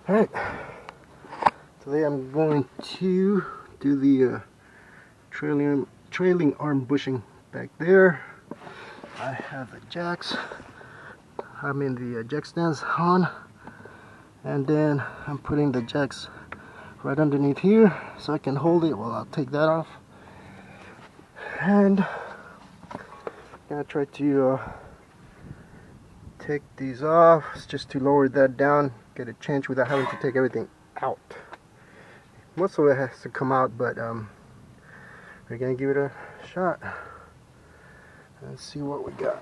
Alright, today I'm going to do the trailing arm bushing back there. I have the jacks, I'm in the jack stands on, and then I'm putting the jacks right underneath here so I can hold it while I'll take that off. And I'm gonna try to take these off just to lower that down, get it changed without having to take everything out. Most of it has to come out, but we're gonna give it a shot and see what we got.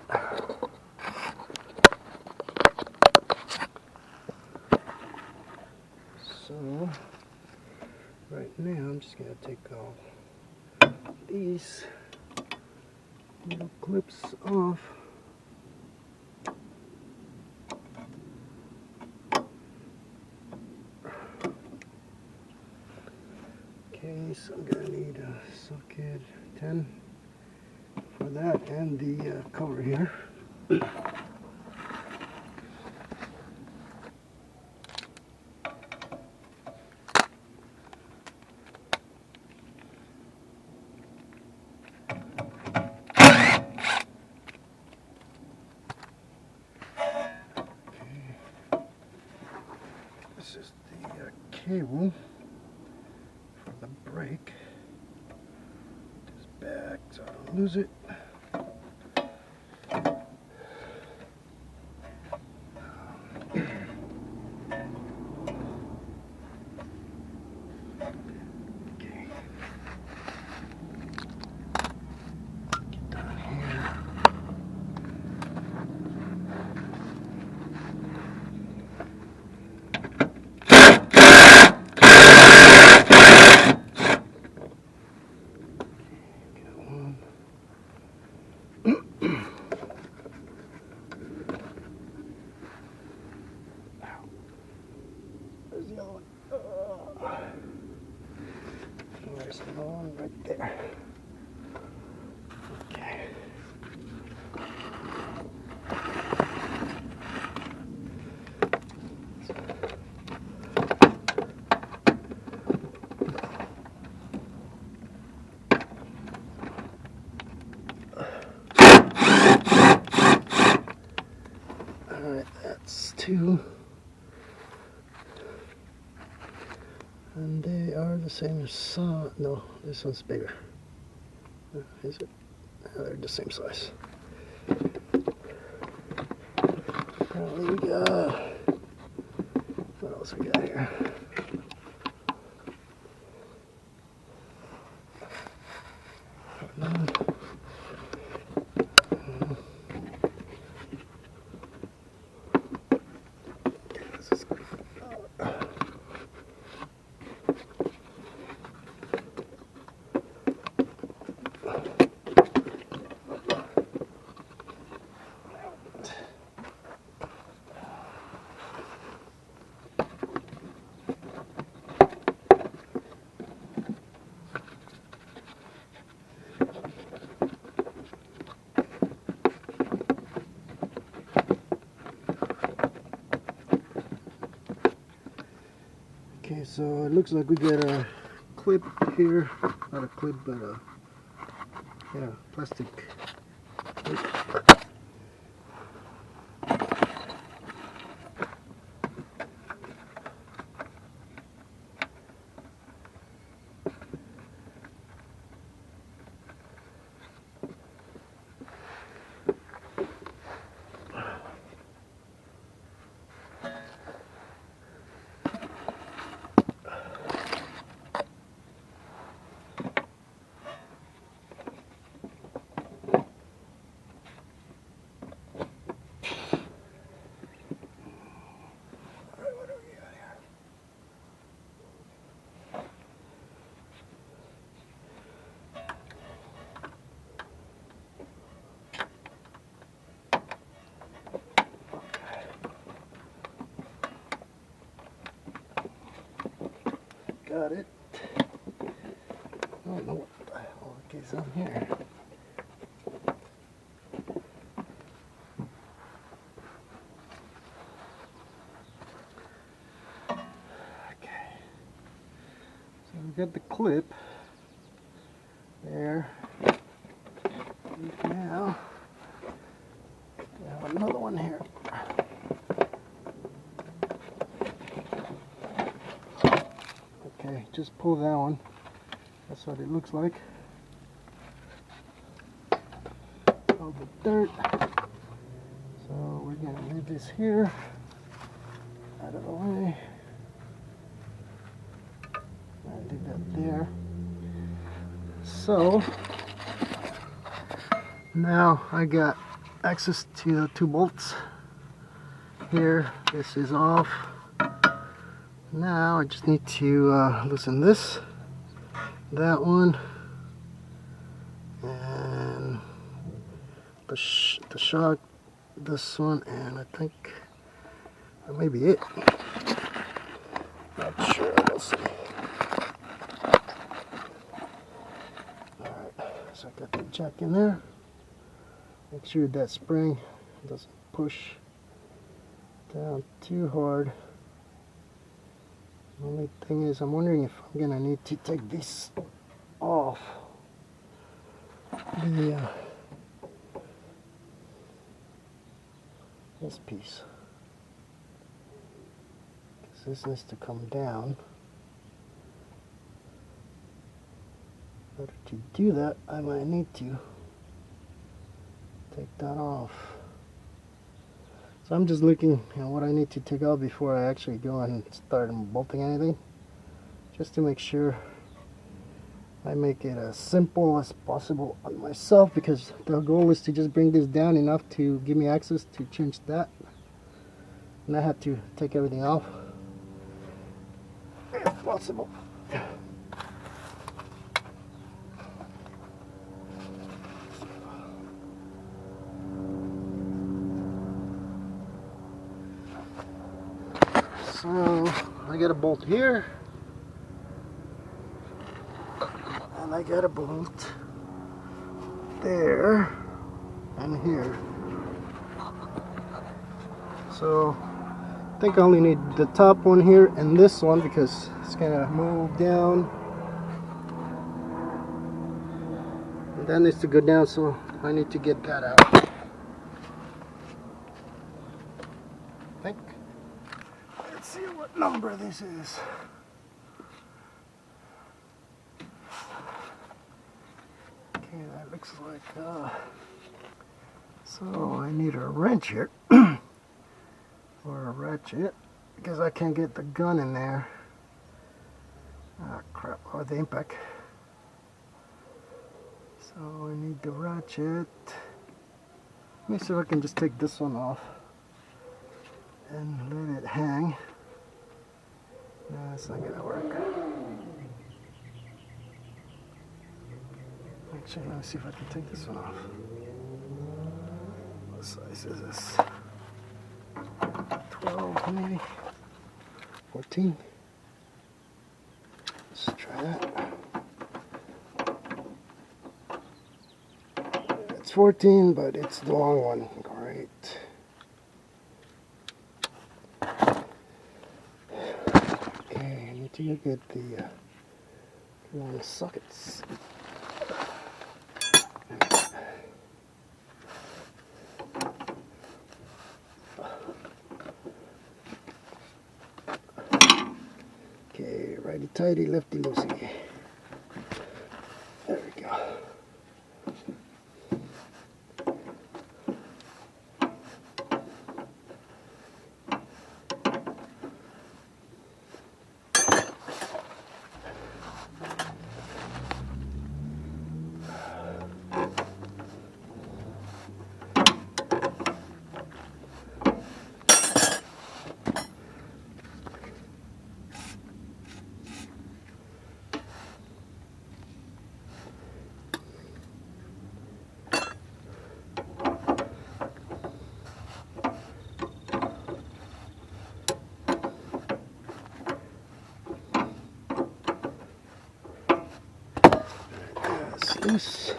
So right now I'm just gonna take all these little clips off. Okay, so I'm gonna need a socket 10 for that and the cover here. This is the cable for the brake. This back so I don't lose it. Okay. Get down here. Where's the other one? There's another one right there. Okay. Alright, that's two. And they are the same size. No, this one's bigger. Is it? No, they're the same size. Apparently we got... What else we got here? Okay, so it looks like we got a clip here, not a clip, but a plastic clip. Got it. I don't know what the hell is on here. got the clip there. Now we have another one here. Okay, just pull that one. That's what it looks like. All the dirt. So we're gonna leave this here out of the way. I'll leave that there. So now I got access to the 2 bolts here. This is off. Now I just need to loosen this, that one, and the shock, this one, and I think that may be it. Not sure. We'll see. Alright, so I got the jack in there. Make sure that spring doesn't push down too hard. The only thing is, I'm wondering if I'm gonna need to take this off. This piece. Because this needs to come down. In order to do that, I might need to take that off. So I'm just looking at what I need to take off before I actually go and start bolting anything, just to make sure I make it as simple as possible on myself, because the goal is to just bring this down enough to give me access to change that, and I have to take everything off if possible. So I got a bolt here, and I got a bolt there and here. So I think I only need the top one here and this one, because it's gonna move down, and that needs to go down, so I need to get that out. I think. Let's see what number this is. Okay, that looks like so I need a wrench here or a ratchet, because I can't get the gun in there. Ah, crap, oh, the impact. So I need the ratchet. Let me see if I can just take this one off and let it hang. No, that's not gonna work. Actually, let me see if I can take this one off. What size is this? 12 maybe? 14? Let's try that. It's 14, but it's the long one. Great. Okay, I need to look at the long sockets. Okay, righty tighty, lefty loosey. There we go. Loose.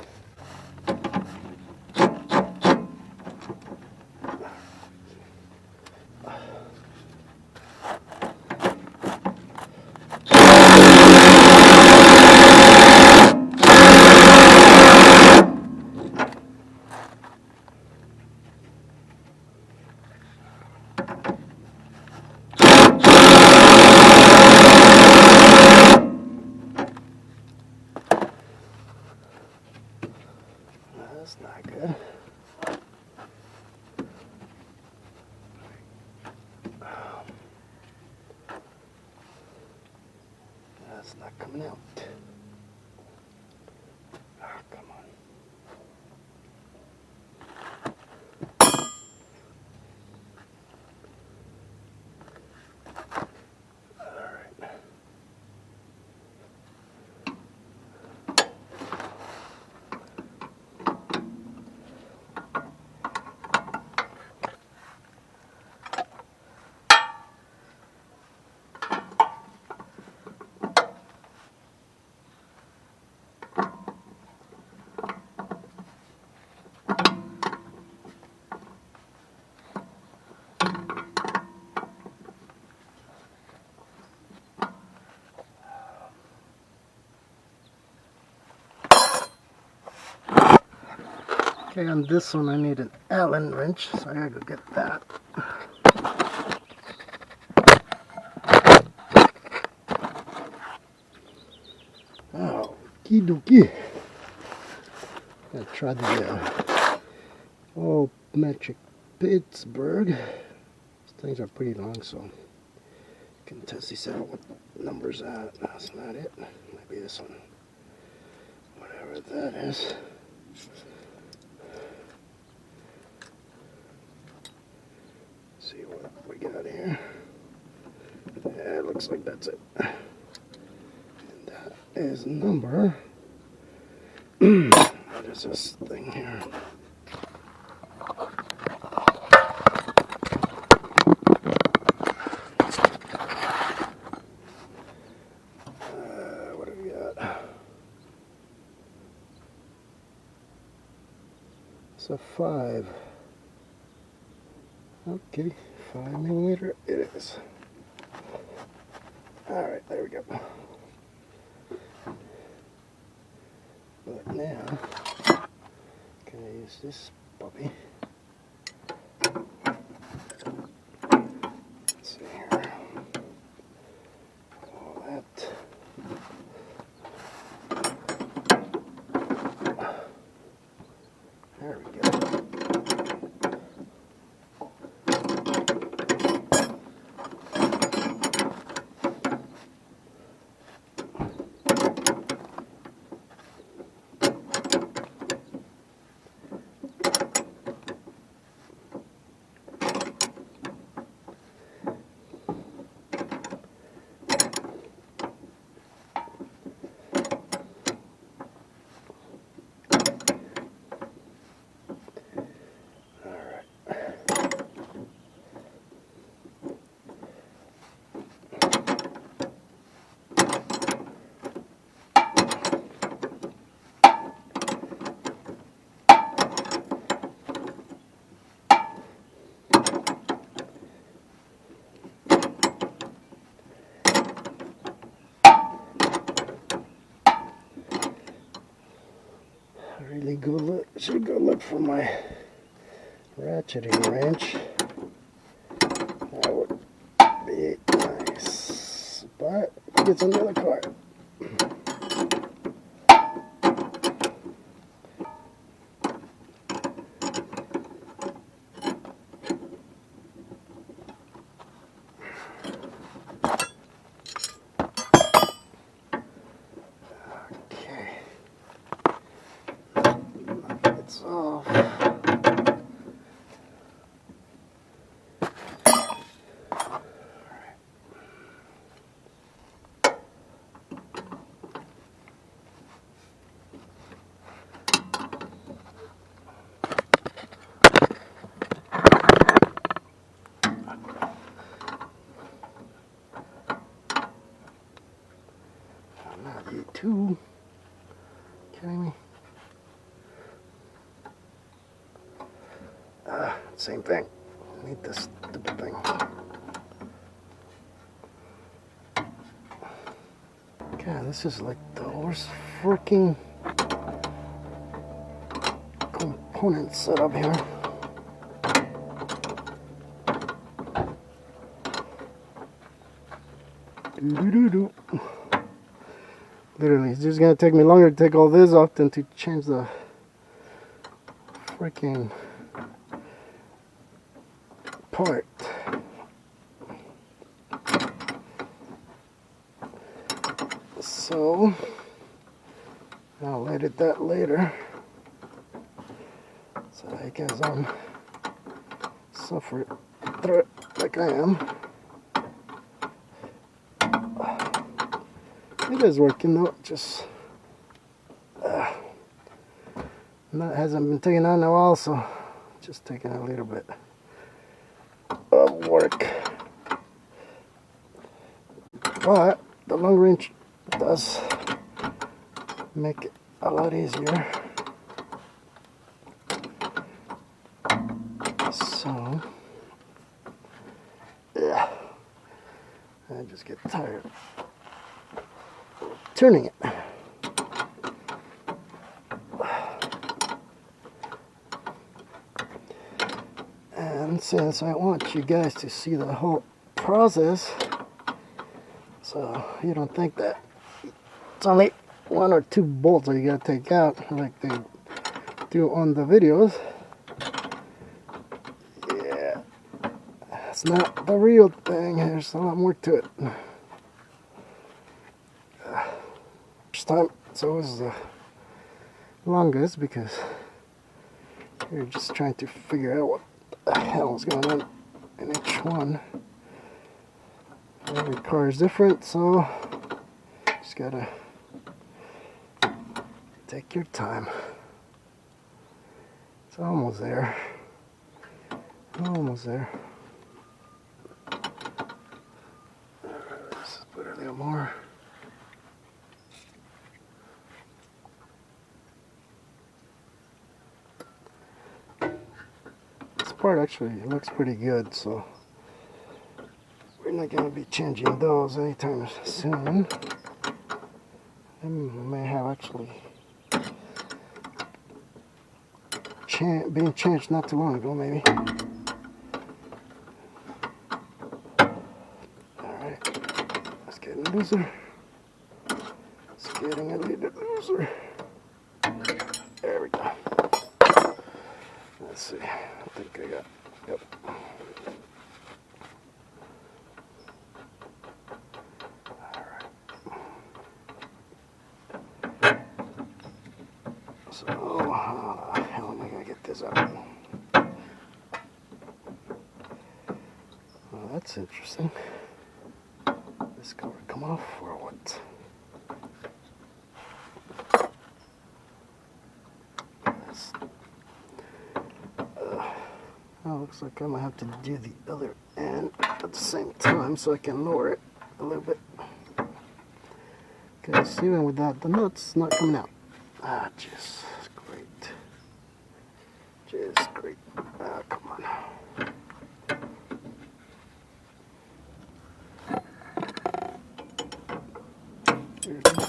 It's not coming out. Ah, come on. Okay, on this one I need an Allen wrench, so I gotta go get that. Oh, okie dokie. Gonna try the old metric Pittsburgh. These things are pretty long, so you can test these out. What number's that? That's not it. Maybe this one. Whatever that is. See what we got here. Yeah, it looks like that's it. And that is number. What is this thing here? What do we got? It's a 5. Okay, 5mm it is. Alright, there we go. But now, can I use this puppy? Let's see here. All that. There we go. Really go look. Should go look for my ratcheting wrench. That would be nice. But it's another car. Okay. It's off. Not E2. Kidding me? Same thing. I need this stupid thing. God, this is like the worst freaking component setup here. Doo-doo-doo-doo. Literally, it's just gonna take me longer to take all this off than to change the freaking part. So I'll edit that later. So I guess I'm suffering through it like I am. It is working though, just that hasn't been taken on in a while, so just taking a little bit of work. But the long range does make it a lot easier. So yeah, I just get tired turning it. And since I want you guys to see the whole process, so you don't think that it's only 1 or 2 bolts that you gotta take out like they do on the videos. Yeah, it's not the real thing. There's a lot more to it. First time it's always the longest because you're just trying to figure out what the hell is going on in each one. Every car is different, so just gotta take your time. It's almost there. Almost there. Let's put a little more. This part actually looks pretty good, so we're not going to be changing those anytime soon. They may have actually been changed not too long ago, maybe. Alright, it's getting looser. It's getting a little looser. There we go. Let's see. I think I got. Yep. So, how the hell am I going to get this out? Well, that's interesting. This cover come off or what? Oh, looks like I'm going to have to do the other end at the same time so I can lower it a little bit. Because even without the nuts, not coming out. Ah, just great. Just great. Ah, come on. Here's the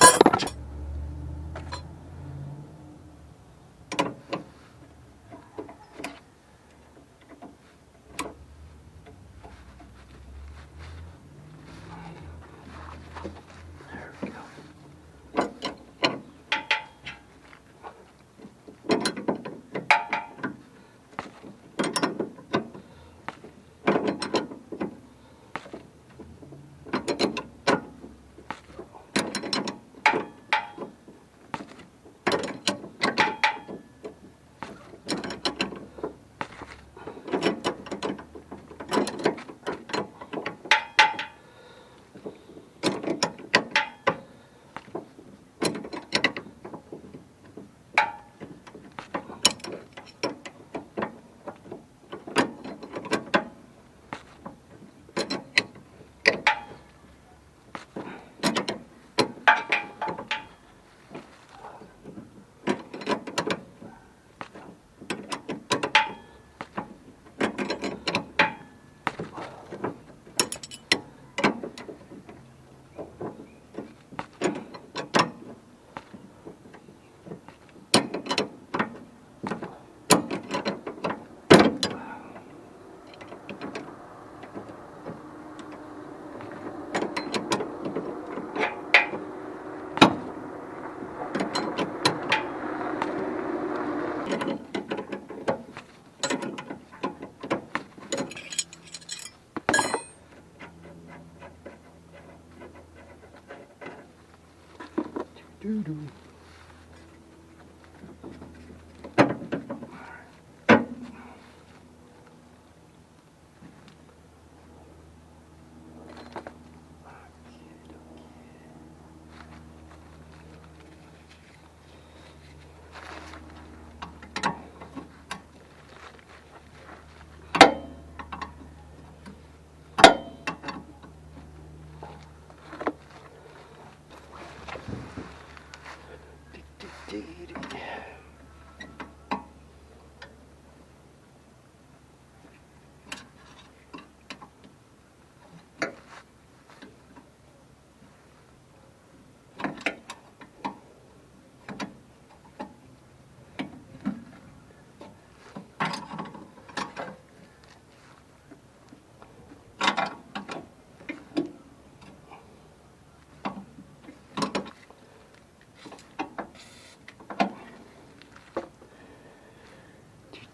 Doo-doo.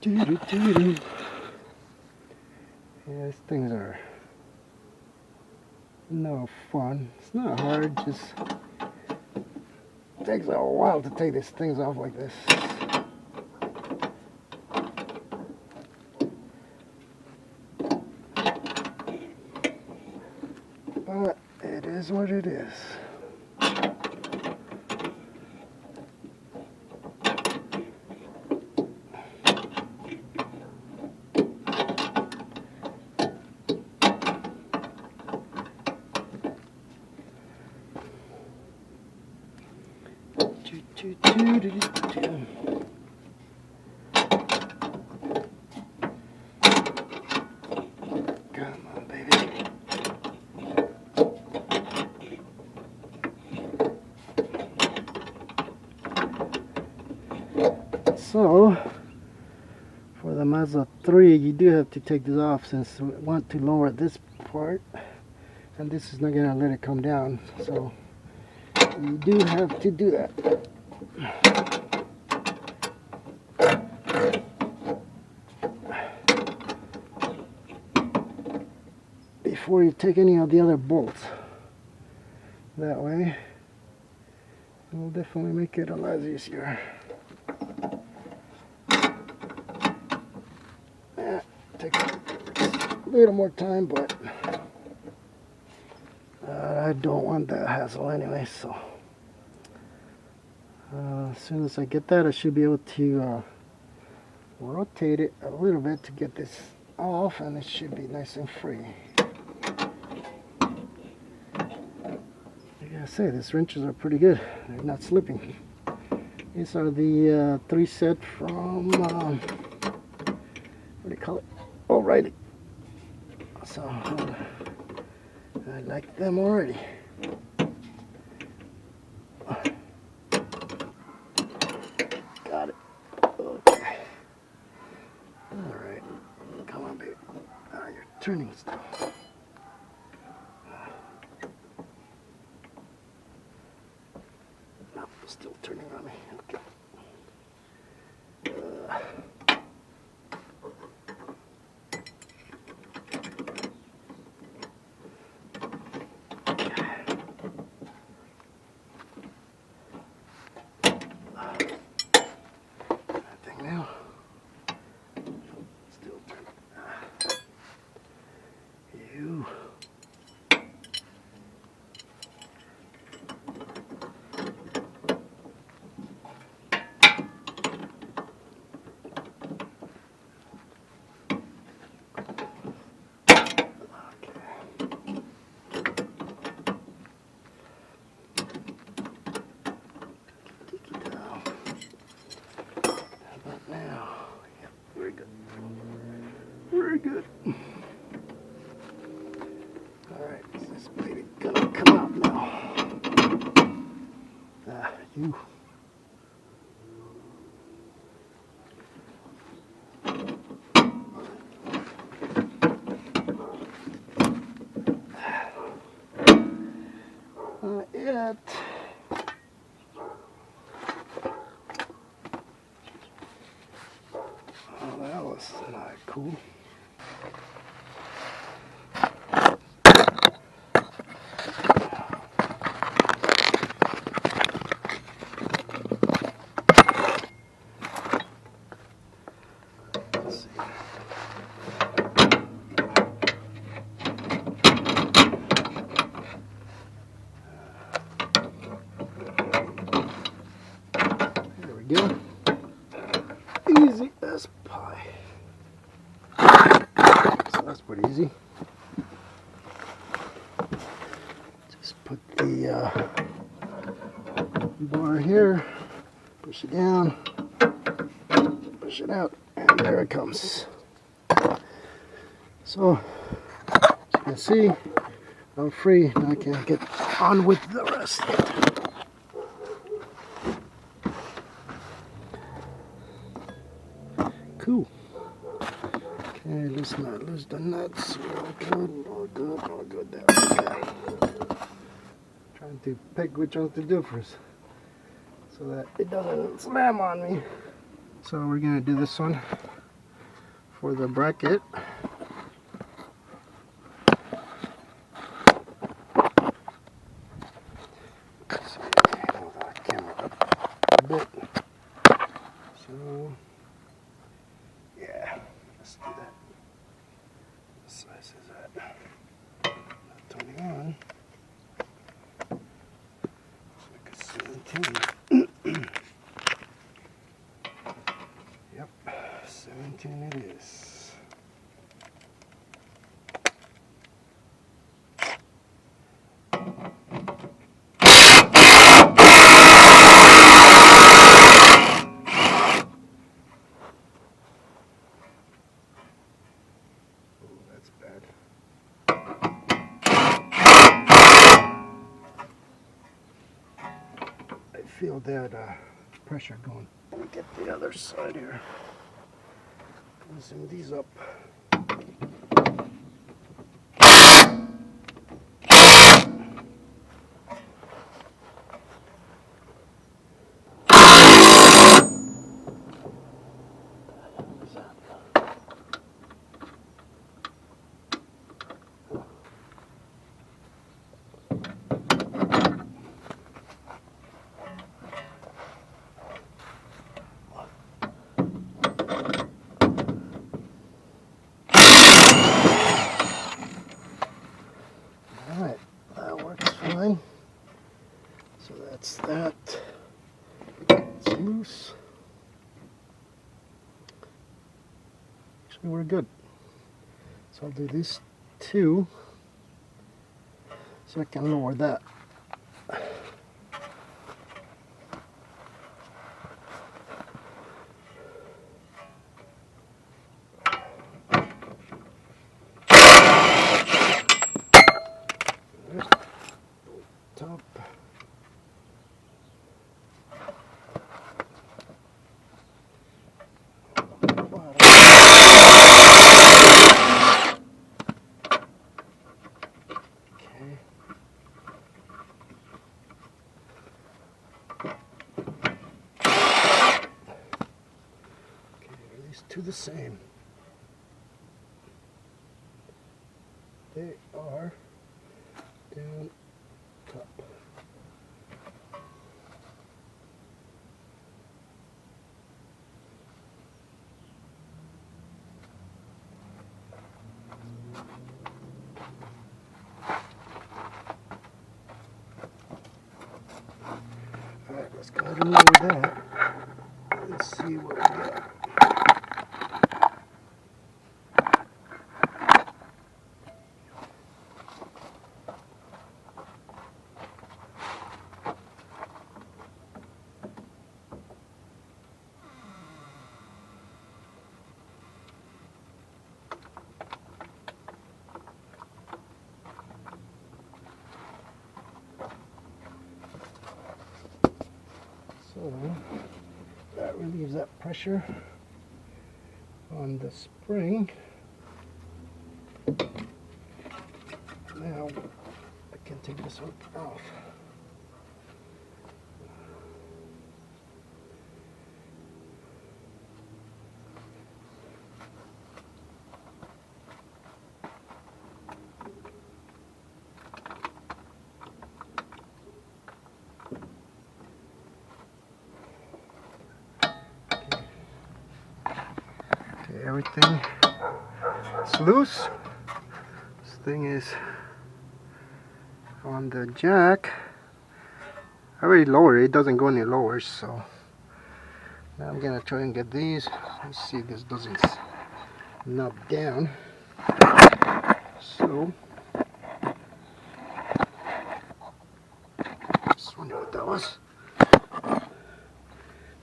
Doo-doo-doo-doo. Yeah, these things are no fun. It's not hard, just takes a while to take these things off like this. But it is what it is. Come on, baby. So, for the Mazda 3, you do have to take this off since we want to lower this part, and this is not going to let it come down, so you do have to do that. Before you take any of the other bolts. That way, it will definitely make it a lot easier. Takes a little more time, but I don't want that hassle anyway, so as soon as I get that, I should be able to rotate it a little bit to get this off, and it should be nice and free. I gotta say, these wrenches are pretty good. They're not slipping. These are the 3 set from what do you call it? O'Reilly. So I like them already. Got it. Okay. All right. Come on, baby. You're turning stuff. No, still turning on me. Okay. Very good. Alright, is this baby gonna come out now? You. Not yet. Oh, that was not cool. go. Easy as pie. So that's pretty easy. Just put the bar here, push it down, push it out, and there it comes. So, as you can see, I'm free. Now I can get on with the rest. Cool. Okay, let's not lose the nuts. All good. There we go. Trying to pick which ones to do first, so that it doesn't slam on me. So we're gonna do this one for the bracket. Let's see, hold the camera up a bit. So yeah, let's do that. What size is that? 21. Like a 17. Yep, 17 it is. I feel that pressure going. Let me get the other side here. Loosen these up. Alright, that works fine. So that's that. It's loose. Actually, we're good. So I'll do these two so I can lower that. Top. To the same. They are down top. Alright, let's go ahead and lower that. Let's see what we got. So that relieves that pressure on the spring. Now I can take this one off. Everything is loose. This thing is on the jack. I already lowered it. It doesn't go any lower, so Now I'm gonna try and get these. Let's see if this doesn't knock down. So just wonder what that was.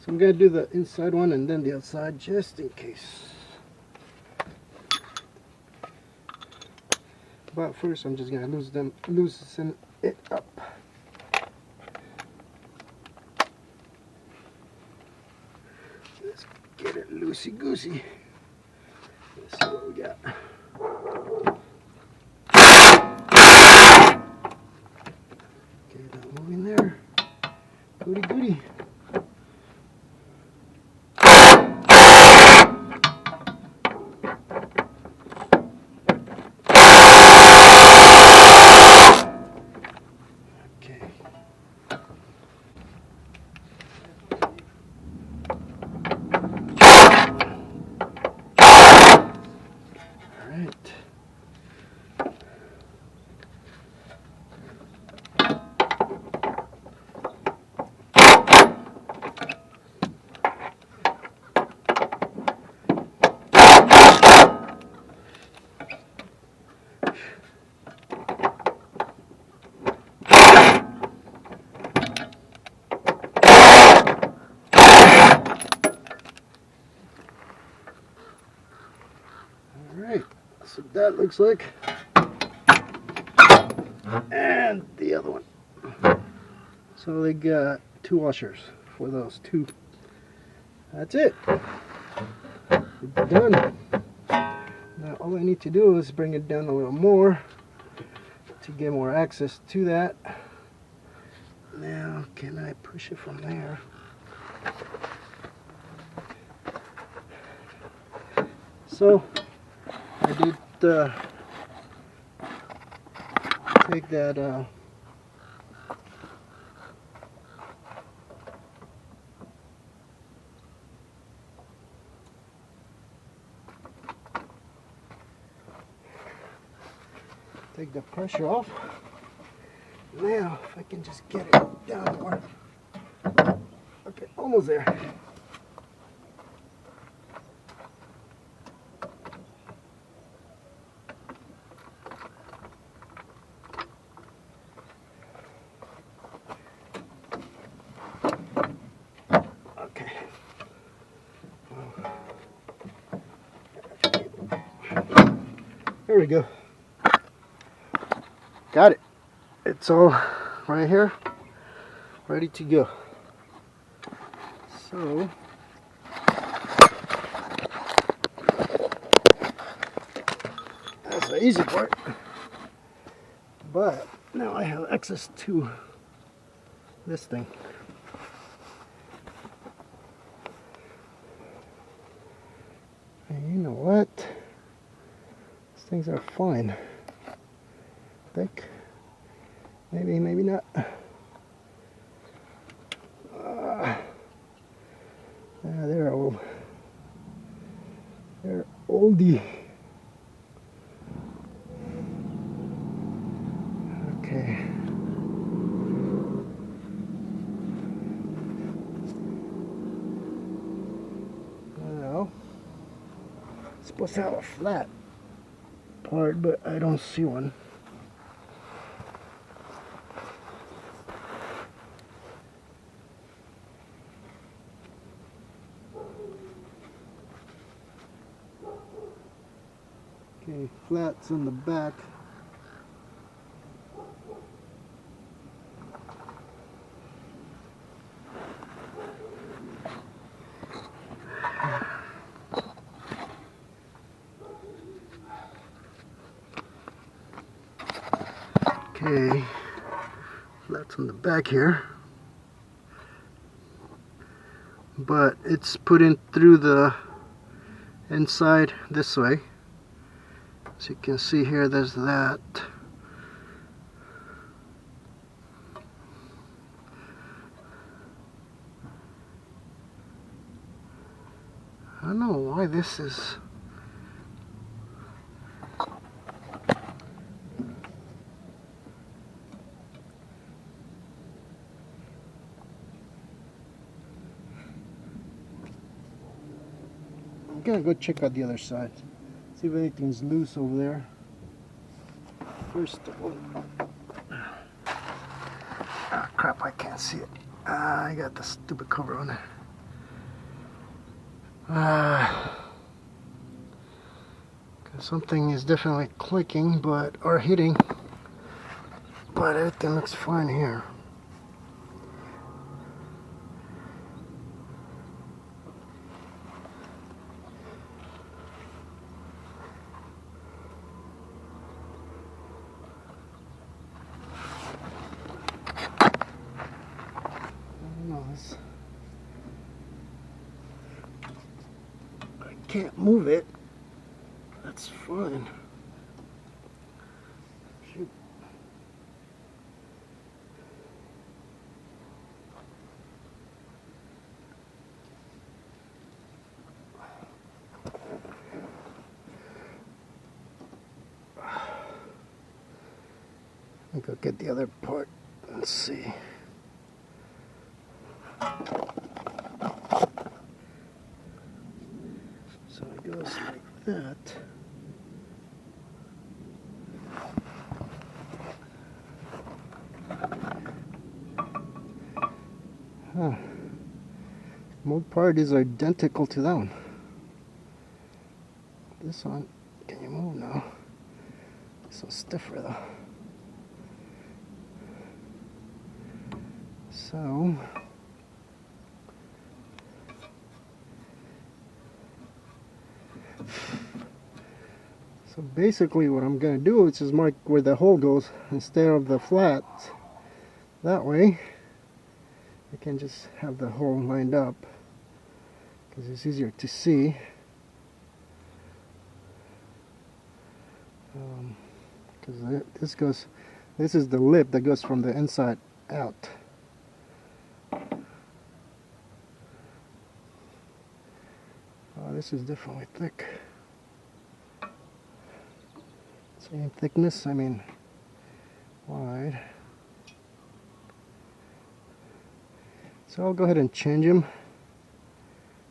So I'm gonna do the inside one and then the outside just in case. But first I'm just gonna loosen it up. Let's get it loosey-goosey. Let's see what we got. Okay, that one in there. Goody goody. Okay. All right. Alright, so that looks like, and the other one. So they got 2 washers for those 2. That's it. We're done. Now all I need to do is bring it down a little more to get more access to that. Now can I push it from there? So I did take that take the pressure off. Now if I can just get it down more. Okay, almost there. Okay. There we go. Got it. It's all right here, ready to go. So that's the easy part. But now I have access to this thing. And you know what? These things are fine. I think. Maybe, maybe not. Yeah, they're old. They're oldie. Okay. Now, it's supposed to have a flat part, but I don't see one. Okay, flats on the back. Okay, flats on the back here. But it's put in through the inside this way. So you can see here, there's that. I don't know why this is. gonna go check out the other side, see if anything's loose over there. First of all, ah, crap, I can't see it. I got the stupid cover on it. Something is definitely clicking, or hitting, but everything looks fine here. I can't move it. That's fine. Shoot. Let me go get the other part and see. So it goes like that. Huh. Both part is identical to that one. This one, can you move now? This one's stiffer though. So basically what I'm going to do is just mark where the hole goes instead of the flat. That way I can just have the hole lined up because it's easier to see. Because this is the lip that goes from the inside out. This is definitely thick. Same thickness, I mean wide. So I'll go ahead and change them.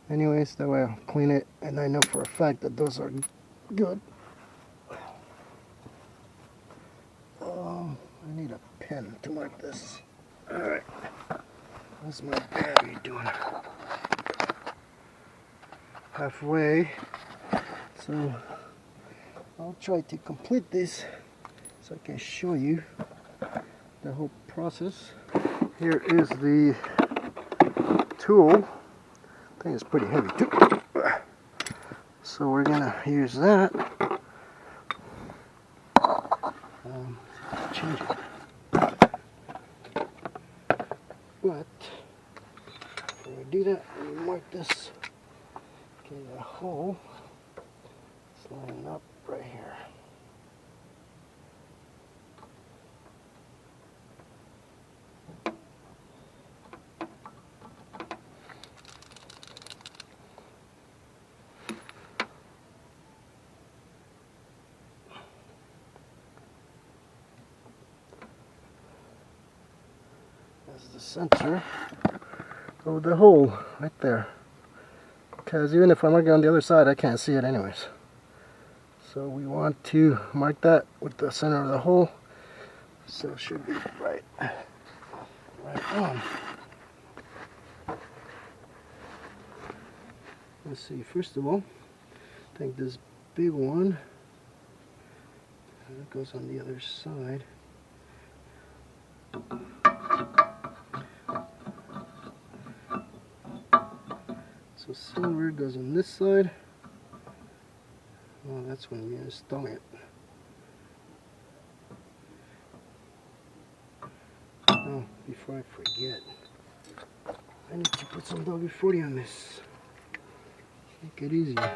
Anyways, that way I'll clean it and I know for a fact that those are good. I need a pen to mark this. Alright. How's my battery doing? Halfway. So I'll try to complete this so I can show you the whole process. Here is the tool. I think it's pretty heavy too. So we're gonna use that. Change it. But before we do that, we mark this. Okay, the hole is lining up right here. That's the center of the hole right there. Because even if I'm working on the other side, I can't see it anyways. So we want to mark that with the center of the hole. So it should be right on. Let's see, first of all, I think this big one that goes on the other side. So silver goes on this side. Oh, that's when you install it. Oh, before I forget, I need to put some WD-40 on this. Make it easier.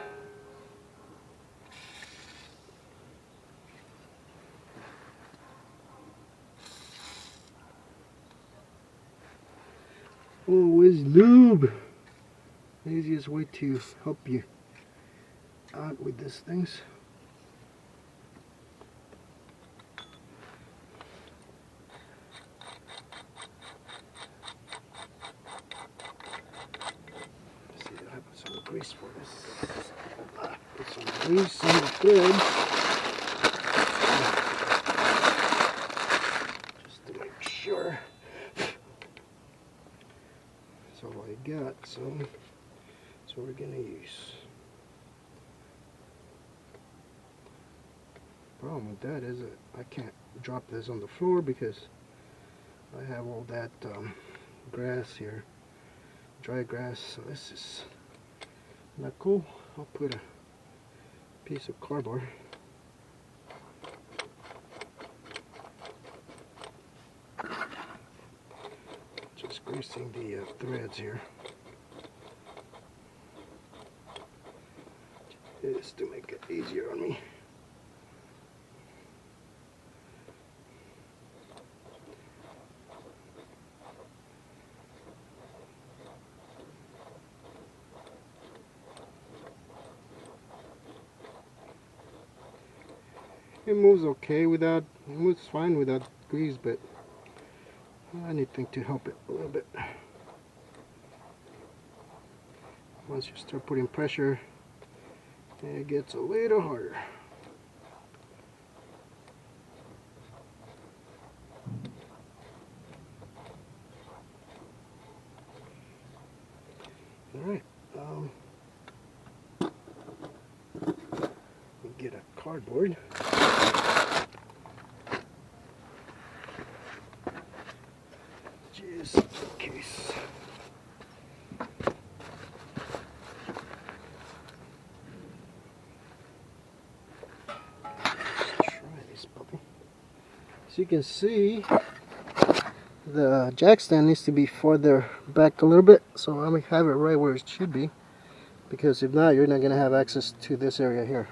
Always lube. The easiest way to help you out with these things. Let's see, I put some grease for this. grease on the threads just to make sure. That's all I got, so that's what we're gonna use. Problem with that is that I can't drop this on the floor because I have all that grass here, dry grass, so this is not cool. I'll put a piece of cardboard. Just greasing the threads here. Just to make it easier on me. It moves okay without, it moves fine without grease, but anything to help it a little bit. Once you start putting pressure, it gets a little harder. Alright, get a cardboard. Just in case. Try this puppy. So you can see the jack stand needs to be further back a little bit, so I'm gonna have it right where it should be, because if not, you're not gonna have access to this area here.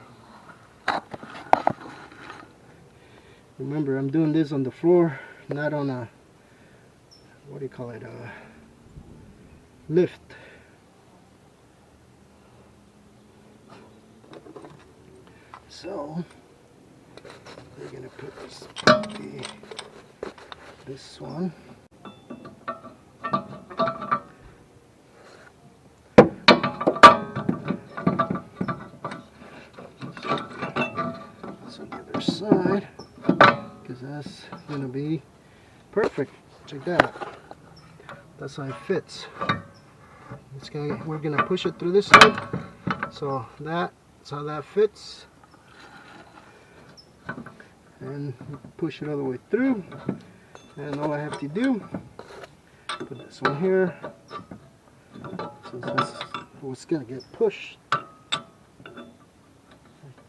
Remember, I'm doing this on the floor, not on a, what do you call it, lift. So we're gonna put this one. So the other side, because that's gonna be perfect. Check that out. That's how it fits. We're gonna push it through this side. So that's how that fits. And push it all the way through. And all I have to do, put this one here. So that's what's gonna get pushed.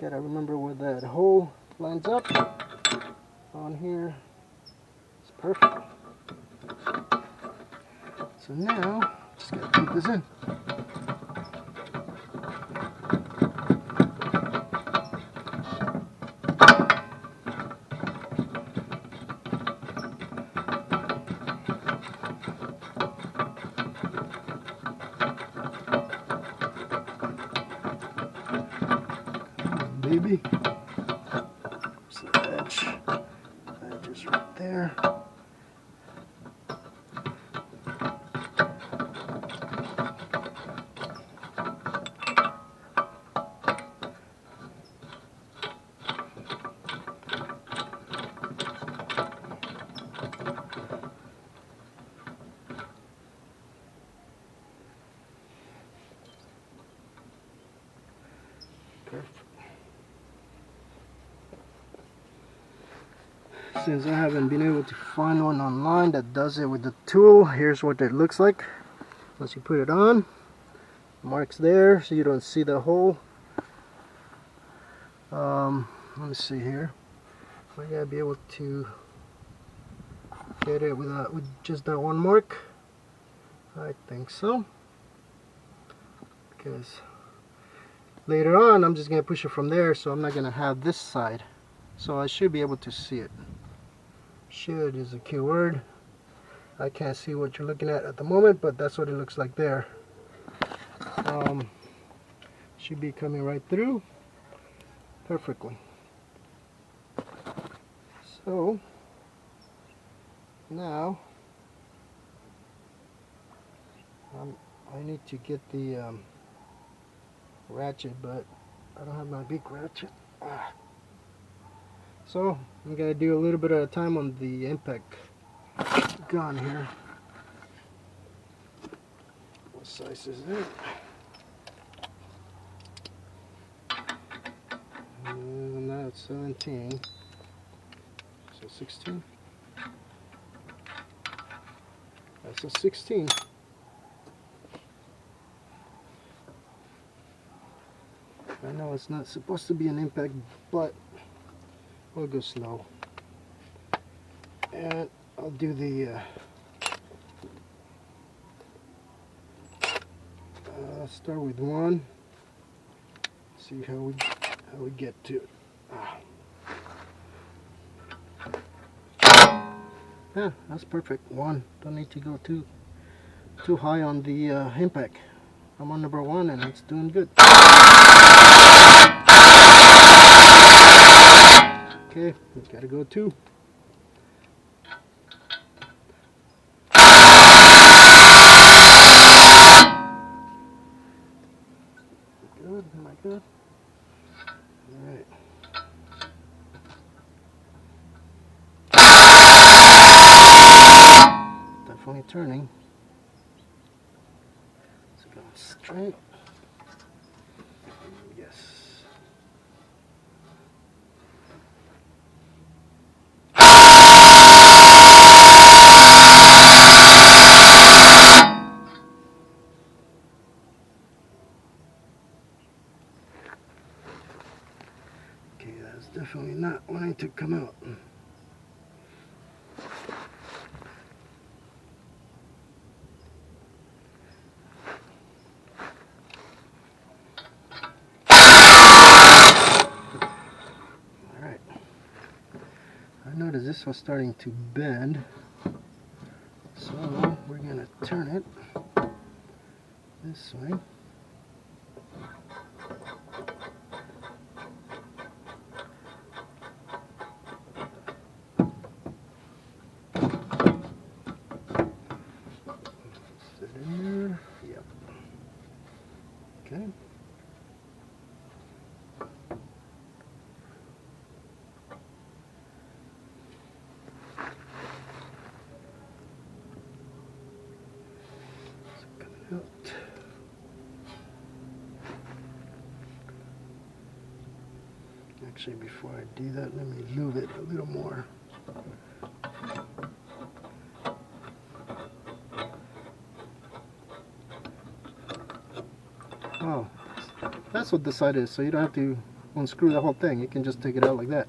Gotta remember where that hole lines up on here. It's perfect. So now, just gotta put this in. Baby. So the edge is right there. Perfect. Since I haven't been able to find one online that does it with the tool, here's what it looks like. Once you put it on, marks there so you don't see the hole. Let me see here. I gotta be able to get it with just that one mark. I think so. Because later on I'm just gonna push it from there, so I'm not gonna have this side. So I should be able to see it. Should is a key word. I can't see what you're looking at the moment, but that's what it looks like there. Should be coming right through perfectly. So now I need to get the ratchet, but I don't have my big ratchet. So I'm gonna do a little bit at a time on the impact gun here. What size is it? Now it's 17. So 16. That's a 16. I know it's not supposed to be an impact, but we'll go slow. And I'll do the start with 1. See how we get to it. Yeah, that's perfect. 1. Don't need to go too high on the impact. I'm on number 1 and it's doing good. Okay, we gotta go 2. Good, am I good? Alright. Definitely turning. It's going straight. Yes. Okay, that's definitely not wanting to come out. I noticed this was starting to bend, so we're going to turn it this way. Sit in there. Yep. Okay. Out. Actually, before I do that, let me lube it a little more. Oh, that's what the side is, so you don't have to unscrew the whole thing. You can just take it out like that.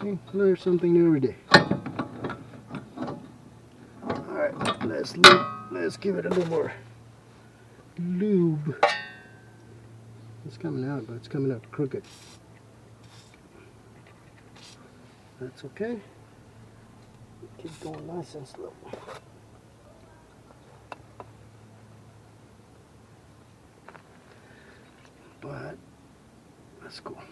See, learn something new every day. Alright, let's lube. Let's give it a little more lube. It's coming out, but it's coming out crooked. That's okay. Keep going nice and slow. But that's cool.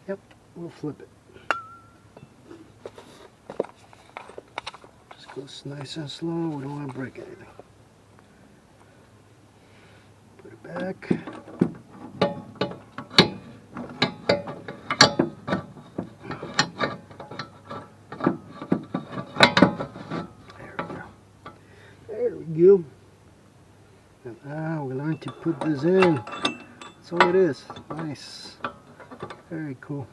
Yep, we'll flip it. Goes nice and slow. We don't want to break anything. Put it back. There we go. There we go. And now we're going to put this in. That's all it is. Nice. Very cool.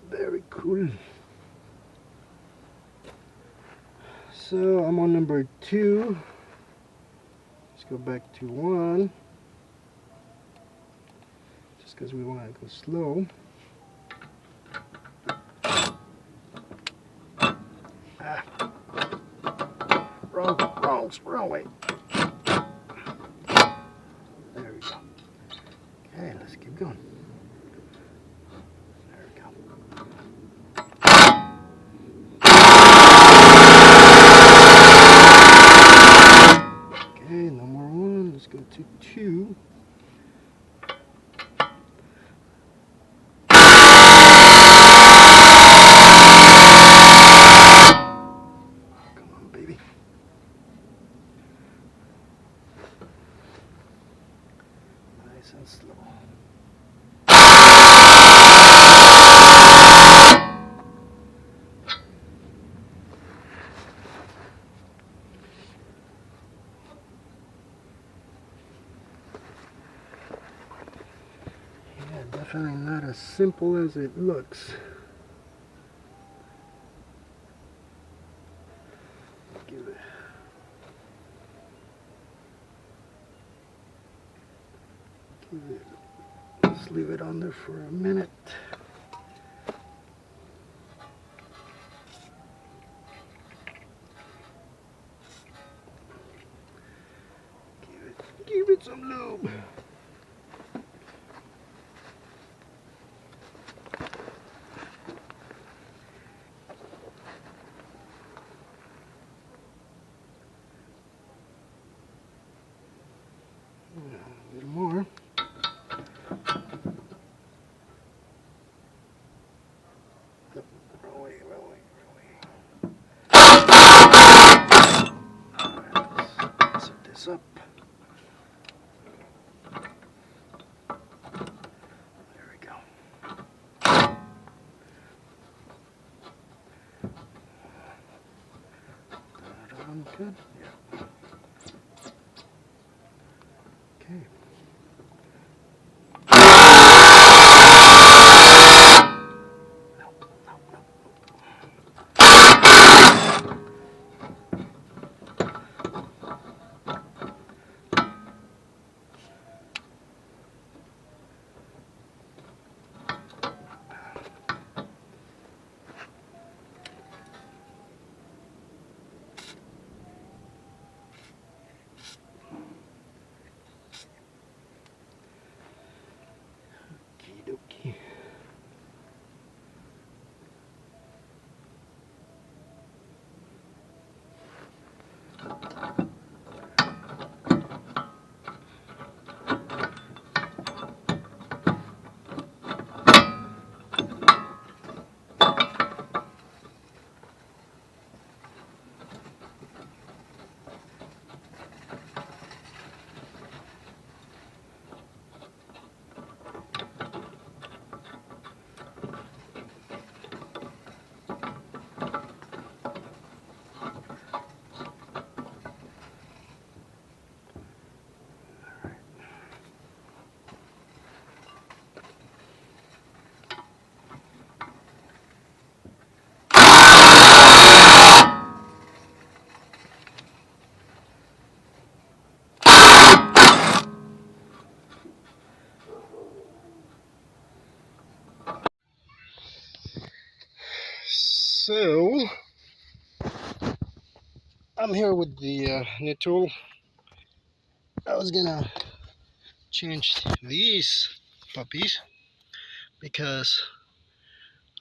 Very cool. So I'm on number 2. Let's go back to 1. Just because we want to go slow. Wrong way. There we go. Okay, let's keep going. There we go. Okay, no more 1. Let's go to 2. Nice and slow. Yeah, definitely not as simple as it looks. Just leave it on there for a minute. Give it some lube. A little more. Set this up. There we go. Good. Yeah. Okay. Okey-dokey. So I'm here with the new tool. I was gonna change these puppies because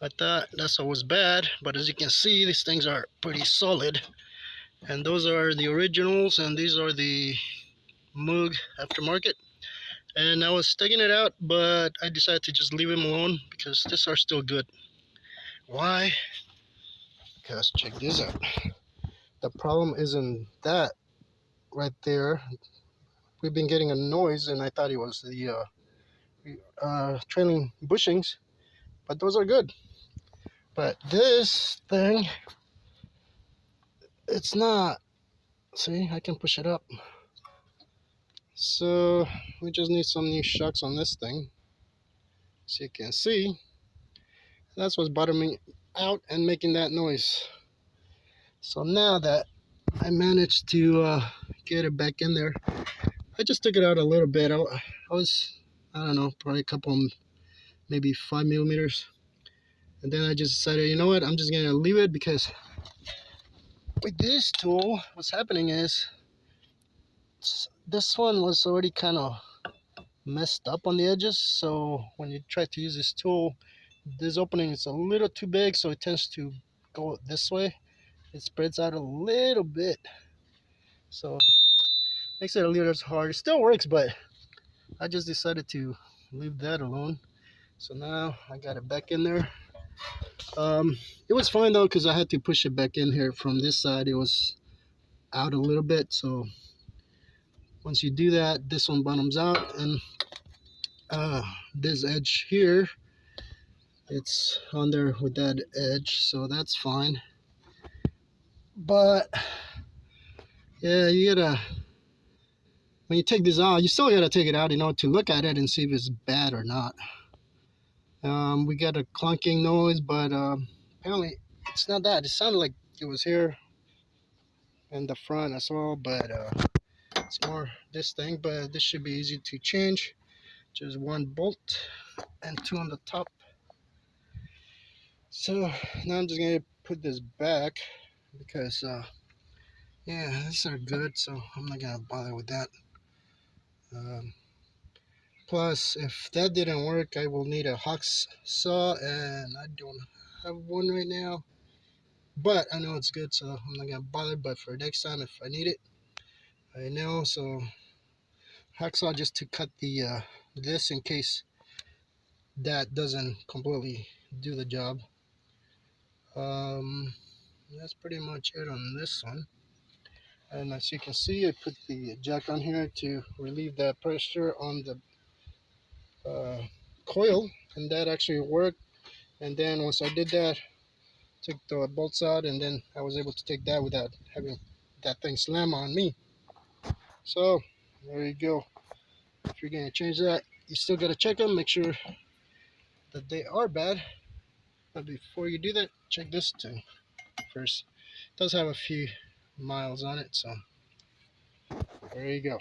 I thought that's what was bad, but as you can see, these things are pretty solid, and those are the originals and these are the Moog aftermarket. And I was taking it out, but I decided to just leave them alone because these are still good. Why? Because check this out. The problem isn't that right there. We've been getting a noise, and I thought it was the trailing bushings, but those are good. But this thing, it's not. See, I can push it up. So we just need some new shocks on this thing. So you can see, that's what's bottoming out and making that noise. So now that I managed to get it back in there, I just took it out a little bit. I was, I don't know, probably a couple, maybe 5 millimeters. And then I just decided, you know what, I'm just gonna leave it because with this tool, what's happening is this one was already kind of messed up on the edges. So when you try to use this tool, this opening is a little too big, so it tends to go this way. It spreads out a little bit, so makes it a little hard. It still works, but I just decided to leave that alone. So now I got it back in there. It was fine though, because I had to push it back in here from this side. It was out a little bit, so once you do that, this one bottoms out, and this edge here, it's on there with that edge, so that's fine. But yeah, you gotta, when you take this out, you still gotta take it out, to look at it and see if it's bad or not. We got a clunking noise, but apparently it's not that. It sounded like it was here in the front as well, but it's more this thing. But this should be easy to change. Just one bolt and two on the top. So now I'm just gonna put this back because yeah, these are good, so I'm not gonna bother with that. Um, Plus, if that didn't work, I will need a hacksaw, and I don't have one right now. But I know it's good, so I'm not gonna bother. But for next time, if I need it, I know. So hacksaw just to cut the this in case that doesn't completely do the job. That's pretty much it on this one. And as you can see, I put the jack on here to relieve that pressure on the coil, and that actually worked. And then once I did that, took the bolts out, and then I was able to take that without having that thing slam on me. So there you go. If you're gonna change that, you still gotta check them, make sure that they are bad. But before you do that, check this too first. It does have a few miles on it, so there you go.